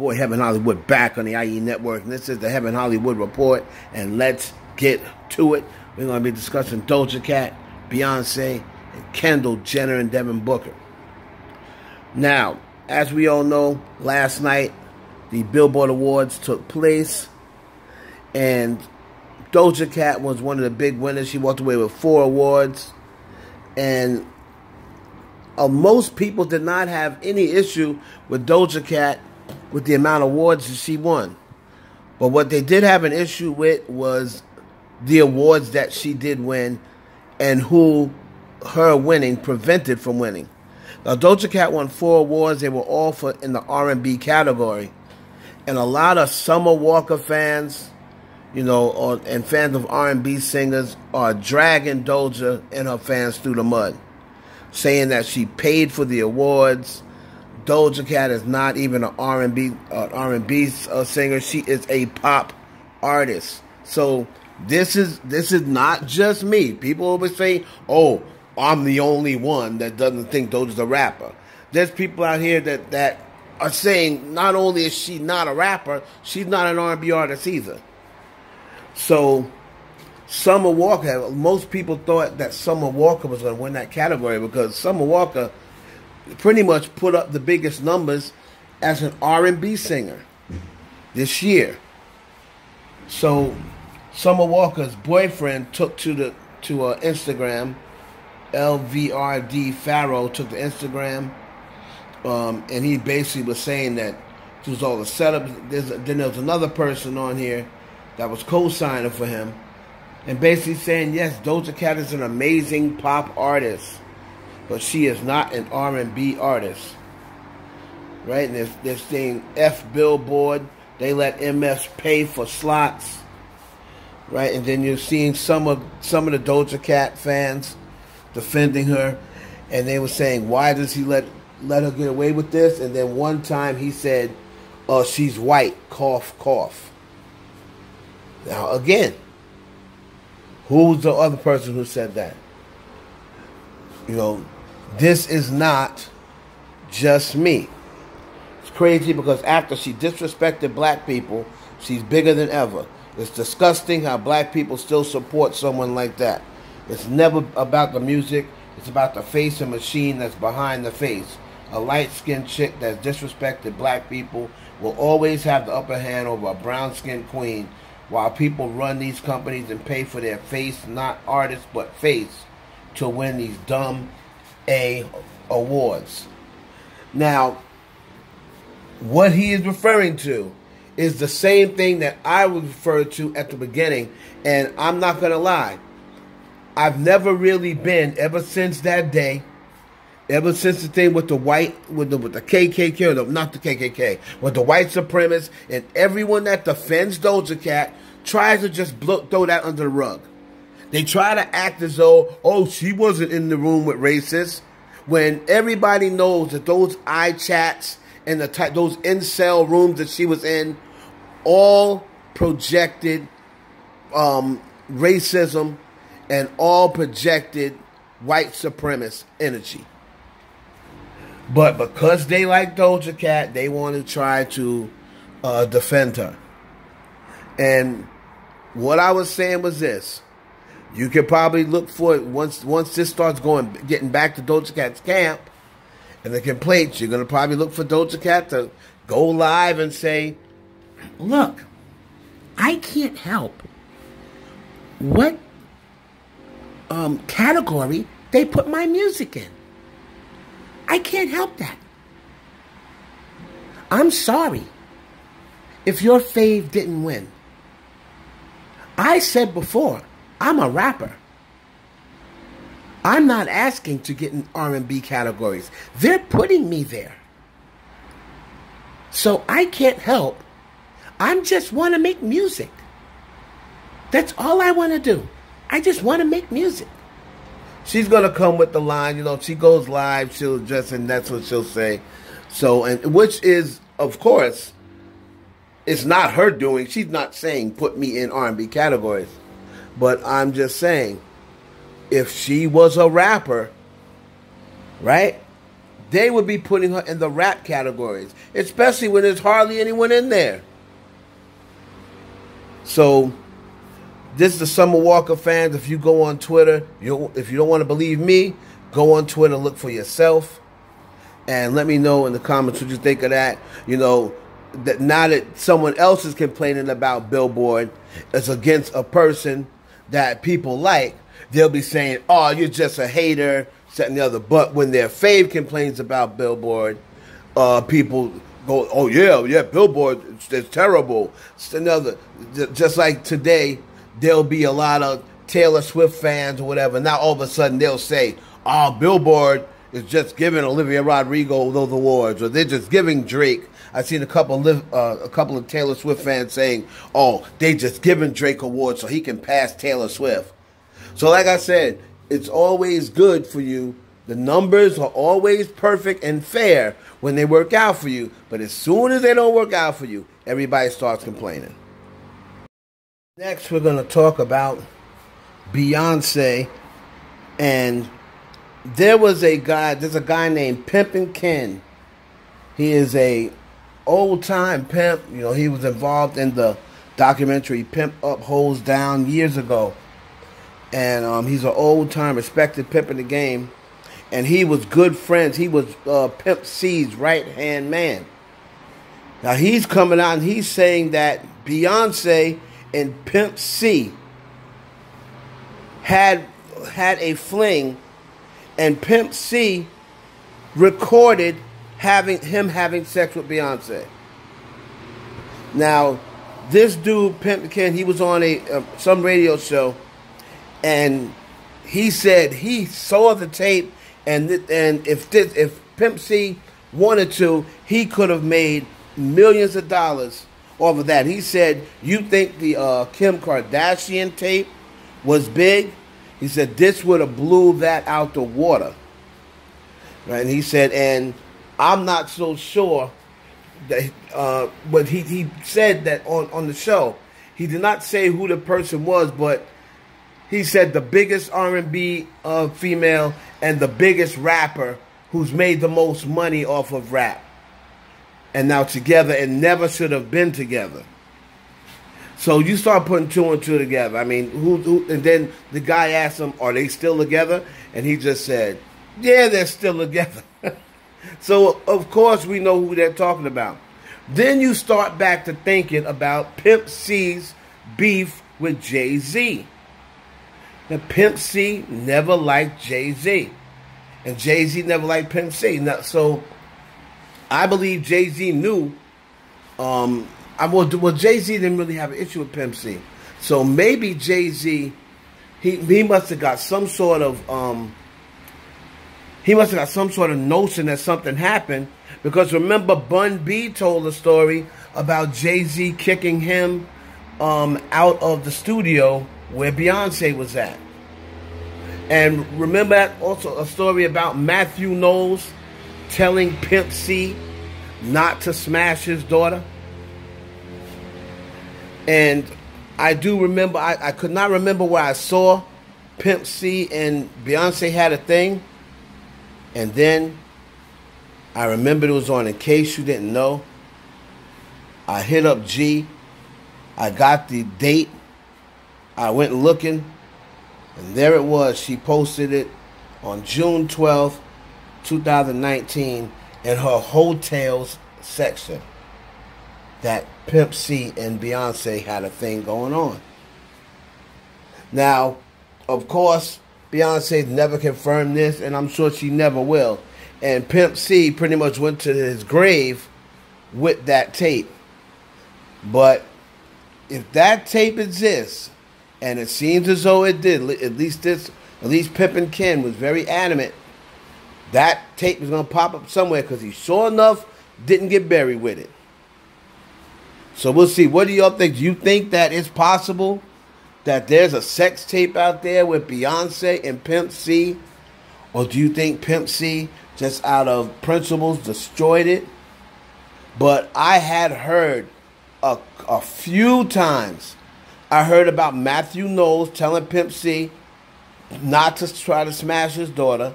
boy Heaven Hollywood back on the IE Network, and this is the Heaven Hollywood Report, and let's get to it. We're going to be discussing Dojacat, Beyonce, and Kendall Jenner and Devin Booker. Now, as we all know, last night the Billboard Awards took place, and Dojacat was one of the big winners. She walked away with 4 awards, and most people did not have any issue with Dojacat with the amount of awards that she won. But what they did have an issue with was the awards that she did win and who her winning prevented from winning. Now, Dojacat won 4 awards. They were all in the R&B category. And a lot of Summer Walker fans, you know, and fans of R&B singers are dragging Doja and her fans through the mud, saying that she paid for the awards. Dojacat is not even an R&B singer. She is a pop artist. So this is not just me. People always say, "Oh, I'm the only one that doesn't think Doja's a rapper." There's people out here that are saying not only is she not a rapper, she's not an R&B artist either. So Summer Walker, most people thought that Summer Walker was going to win that category because Summer Walker pretty much put up the biggest numbers as an R&B singer this year. So Summer Walker's boyfriend took to Instagram. LVRD Farrow took to Instagram, and he basically was saying that it was all a setup. Then there was another person on here that was co-signing for him, and basically saying, yes, Dojacat is an amazing pop artist, but she is not an R&B artist. Right? And they're saying F Billboard, they let MS pay for slots. Right? And then you're seeing some of the Dojacat fans defending her, and they were saying, why does he let her get away with this? And then one time he said, "Oh, she's white, cough, cough." Now again, who's the other person who said that? You know, this is not just me. It's crazy because after she disrespected black people, she's bigger than ever. It's disgusting how black people still support someone like that. It's never about the music. It's about the face and machine that's behind the face. A light-skinned chick that's disrespected black people will always have the upper hand over a brown-skinned queen, while people run these companies and pay for their face, not artists, but face, to win these dumb A awards. Now, what he is referring to is the same thing that I was referred to at the beginning, and I'm not going to lie. I've never really been, ever since that day, ever since the thing with the KKK, or not the KKK, with the white supremacists, and everyone that defends Dojacat tries to just throw that under the rug. They try to act as though, oh, she wasn't in the room with racists, when everybody knows that those iChats and those incel rooms that she was in all projected racism and all projected white supremacist energy. But because they like Dojacat, they want to try to defend her. And what I was saying was this. You could probably look for it once this starts getting back to Dojacat's camp and the complaints. You're going to probably look for Dojacat to go live and say, look, I can't help what category they put my music in. I can't help that. I'm sorry if your fave didn't win. I said before, I'm a rapper. I'm not asking to get in R&B categories. They're putting me there. So I can't help. I just want to make music. That's all I want to do. I just want to make music. She's going to come with the line, you know, she goes live, she'll just, and that's what she'll say. So, and which is, of course, it's not her doing. She's not saying, put me in R&B categories. But I'm just saying, if she was a rapper, right, they would be putting her in the rap categories, especially when there's hardly anyone in there. So, this is the Summer Walker fans. If you go on Twitter, if you don't want to believe me, go on Twitter, look for yourself, and let me know in the comments what you think of that. You know, that now that someone else is complaining about Billboard, it's against a person that people like, they'll be saying, oh, you're just a hater, that and the other. But when their fave complains about Billboard, people go, oh, yeah, Billboard, it's terrible. It's another, just like today, there'll be a lot of Taylor Swift fans or whatever. Now all of a sudden they'll say, oh, Billboard is just giving Olivia Rodrigo those awards, or they're just giving Drake. I've seen a couple of Taylor Swift fans saying, oh, they just giving Drake awards so he can pass Taylor Swift. So like I said, it's always good for you. The numbers are always perfect and fair when they work out for you. But as soon as they don't work out for you, everybody starts complaining. Next, we're going to talk about Beyonce. And there's a guy named Pimpin' Ken. He is a old-time pimp. You know, he was involved in the documentary Pimp Up, Hoes Down years ago. And he's an old-time respected pimp in the game. And he was good friends. He was Pimp C's right-hand man. Now, he's coming out and he's saying that Beyonce and Pimp C had a fling, and Pimp C recorded him having sex with Beyonce. Now, this dude, Pimp Ken, he was on some radio show, and he said he saw the tape, and if Pimp C wanted to, he could have made millions of dollars off of that. He said, you think the Kim Kardashian tape was big? He said, this would have blew that out the water. Right? And he said, and I'm not so sure that, but he said that on the show. He did not say who the person was, but he said the biggest R&B female and the biggest rapper who's made the most money off of rap. And now together and never should have been together. So you start putting two and two together. I mean, who? And then the guy asked him, are they still together? And he just said, yeah, they're still together. So, of course, we know who they're talking about. Then you start back to thinking about Pimp C's beef with Jay-Z. Now, Pimp C never liked Jay-Z. And Jay-Z never liked Pimp C. Now, so I believe Jay-Z knew. Well, Jay-Z didn't really have an issue with Pimp C. So maybe Jay-Z, he must have got some sort of notion that something happened, because remember Bun B told a story about Jay-Z kicking him out of the studio where Beyonce was at. And remember that also a story about Matthew Knowles telling Pimp C not to smash his daughter. And I do remember, I could not remember where I saw Pimp C and Beyonce had a thing. And then I remembered it was on In Case You Didn't Know. I hit up G. I got the date. I went looking. And there it was. She posted it on June 12th, 2019 in her hotels section that Pimp C and Beyonce had a thing going on. Now, of course, Beyonce never confirmed this, and I'm sure she never will. And Pimp C pretty much went to his grave with that tape. But if that tape exists, and it seems as though it did, at least Pimpin' Ken was very adamant, that tape is going to pop up somewhere, because he sure enough didn't get buried with it. So we'll see. What do y'all think? Do you think that it's possible that there's a sex tape out there with Beyonce and Pimp C? Or do you think Pimp C, just out of principles, destroyed it? But I had heard a few times, I heard about Matthew Knowles telling Pimp C not to try to smash his daughter.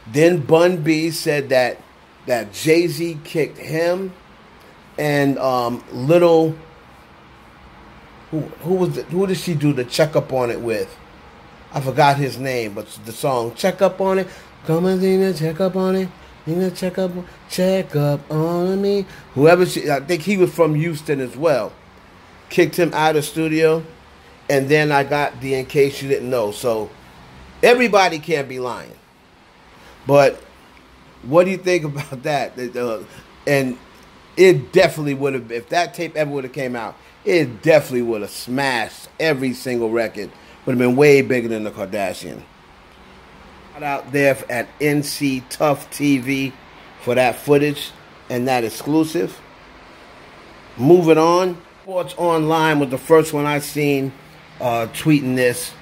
Then Bun B said that that Jay-Z kicked him and Little. Who did she do the check up on it with? I forgot his name, but the song "Check Up on It." Come and see the check up on it. Check up on me. Whoever I think he was from Houston as well. Kicked him out of the studio, and then I got the "In Case You Didn't Know." So everybody can't be lying. But what do you think about that? And it definitely would have, if that tape ever would have came out, it definitely would have smashed every single record. Would have been way bigger than the Kardashian. Out there at NC Tough TV for that footage and that exclusive. Moving on, Sports Online was the first one I seen tweeting this,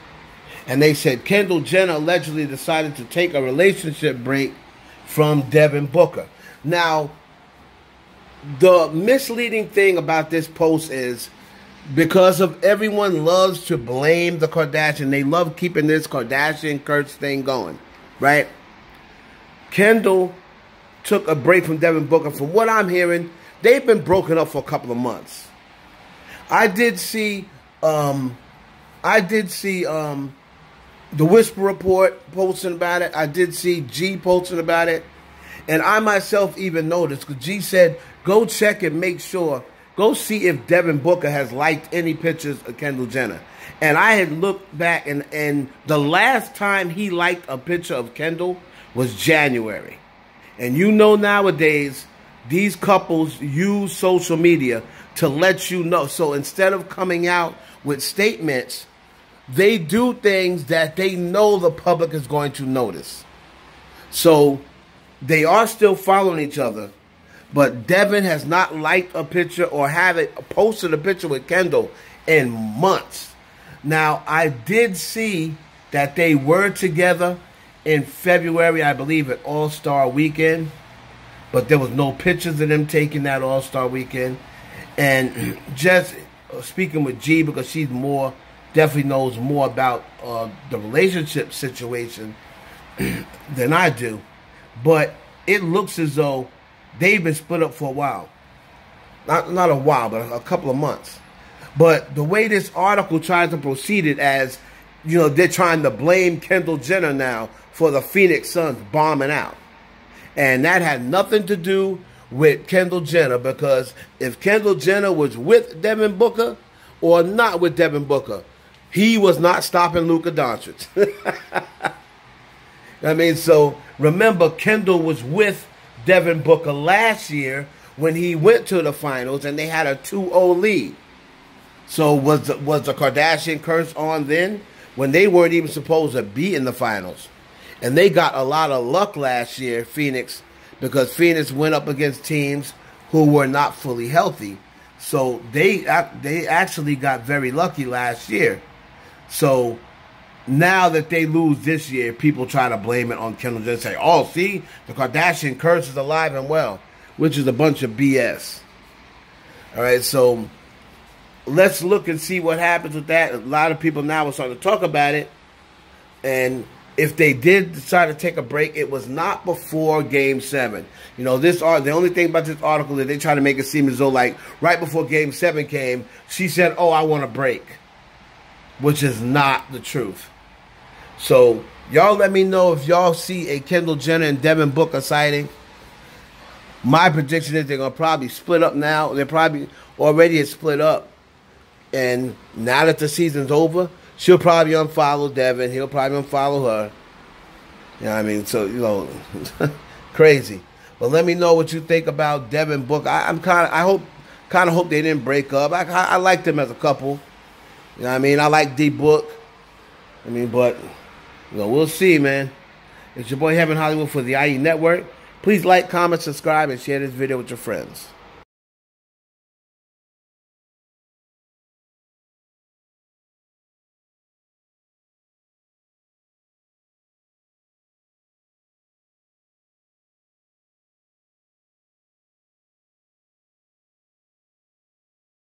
and they said Kendall Jenner allegedly decided to take a relationship break from Devin Booker. Now, the misleading thing about this post is because of everyone loves to blame the Kardashian. They love keeping this Kardashian curse thing going, right? Kendall took a break from Devin Booker. From what I'm hearing, they've been broken up for a couple of months. I did see the Whisper Report posting about it. I did see G posting about it. And I myself even noticed, because G said, go check and make sure, go see if Devin Booker has liked any pictures of Kendall Jenner. And I had looked back, and the last time he liked a picture of Kendall was January. And you know nowadays, these couples use social media to let you know. So instead of coming out with statements, they do things that they know the public is going to notice. So they are still following each other, but Devin has not liked a picture or posted a picture with Kendall in months. Now, I did see that they were together in February, I believe, at All-Star Weekend, but there was no pictures of them taking that All-Star Weekend. And just speaking with G, because she's definitely knows more about the relationship situation than I do. But it looks as though they've been split up for a while. Not a while, but a couple of months. But the way this article tries to proceed it as, you know, they're trying to blame Kendall Jenner now for the Phoenix Suns bombing out. And that had nothing to do with Kendall Jenner, because if Kendall Jenner was with Devin Booker or not with Devin Booker, he was not stopping Luka Doncic. I mean, so remember, Kendall was with Devin Booker last year when he went to the finals and they had a 2-0 lead. So was the Kardashian curse on then when they weren't even supposed to be in the finals? And they got a lot of luck last year, Phoenix, because Phoenix went up against teams who were not fully healthy. So they actually got very lucky last year. So now that they lose this year, people try to blame it on Kendall Jenner. Say, oh, see, the Kardashian curse is alive and well, which is a bunch of BS. All right, so let's look and see what happens with that. A lot of people now are starting to talk about it. And if they did decide to take a break, it was not before Game 7. You know, the only thing about this article is they try to make it seem as though, like, right before Game 7 came, she said, oh, I want a break, which is not the truth. So y'all let me know if y'all see a Kendall Jenner and Devin Booker sighting. My prediction is they're going to probably split up now. They're probably already split up. And now that the season's over, she'll probably unfollow Devin. He'll probably unfollow her. You know what I mean? So, you know, crazy. But let me know what you think about Devin Booker. I kind of hope they didn't break up. I like them as a couple. You know what I mean? I like D-Book. I mean, but, you know, we'll see, man. It's your boy Heaven Hollywood for the IE Network. Please like, comment, subscribe, and share this video with your friends.